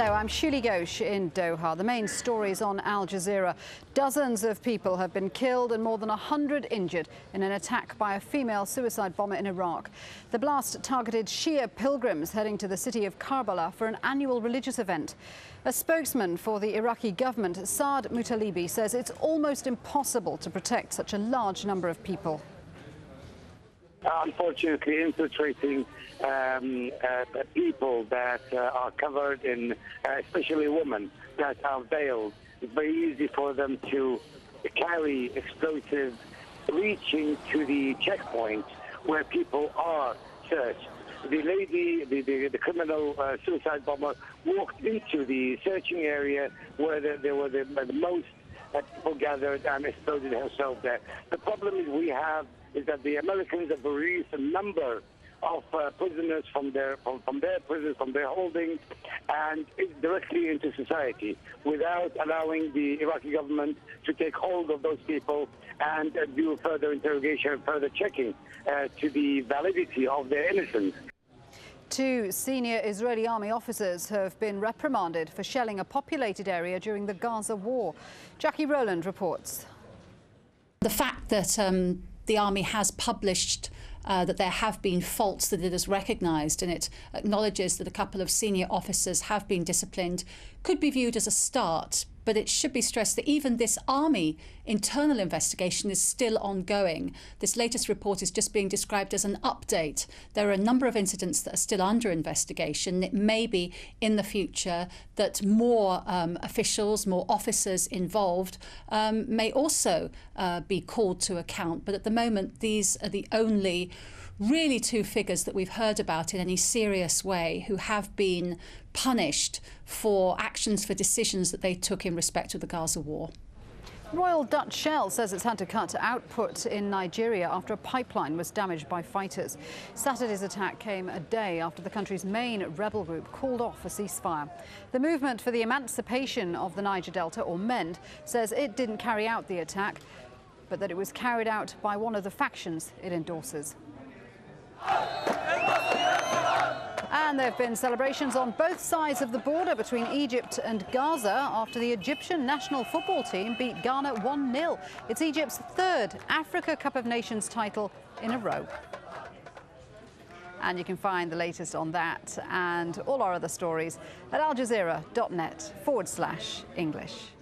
Hello, I'm Shuli Ghosh in Doha. The main stories on Al Jazeera. Dozens of people have been killed and more than 100 injured in an attack by a female suicide bomber in Iraq. The blast targeted Shia pilgrims heading to the city of Karbala for an annual religious event. A spokesman for the Iraqi government, Saad Mutalibi, says it's almost impossible to protect such a large number of people. Unfortunately, infiltrating people that are covered in, especially women that are veiled, it's very easy for them to carry explosives reaching to the checkpoint where people are searched. The lady, the criminal suicide bomber, walked into the searching area where there were the most people gathered and exploded herself there. The problem is that the Americans have released a number of prisoners from their prisons, from their holdings, and directly into society without allowing the Iraqi government to take hold of those people and do further interrogation, further checking to the validity of their innocence. 2 senior Israeli army officers have been reprimanded for shelling a populated area during the Gaza war. Jackie Rowland reports. The fact that the army has published that there have been faults that it has recognised, and it acknowledges that a couple of senior officers have been disciplined, could be viewed as a start. But it should be stressed that even this army internal investigation is still ongoing. This latest report is just being described as an update. There are a number of incidents that are still under investigation. It may be in the future that more officials, more officers involved may also be called to account. But at the moment, these are the only really 2 figures that we've heard about in any serious way who have been punished for actions, for decisions that they took in respect of the Gaza war. Royal Dutch Shell says it's had to cut output in Nigeria after a pipeline was damaged by fighters. Saturday's attack came a day after the country's main rebel group called off a ceasefire. The Movement for the Emancipation of the Niger Delta, or MEND, says it didn't carry out the attack, but that it was carried out by one of the factions it endorses. And there have been celebrations on both sides of the border between Egypt and Gaza after the Egyptian national football team beat Ghana 1-0. It's Egypt's 3rd Africa Cup of Nations title in a row. And you can find the latest on that and all our other stories at aljazeera.net/English.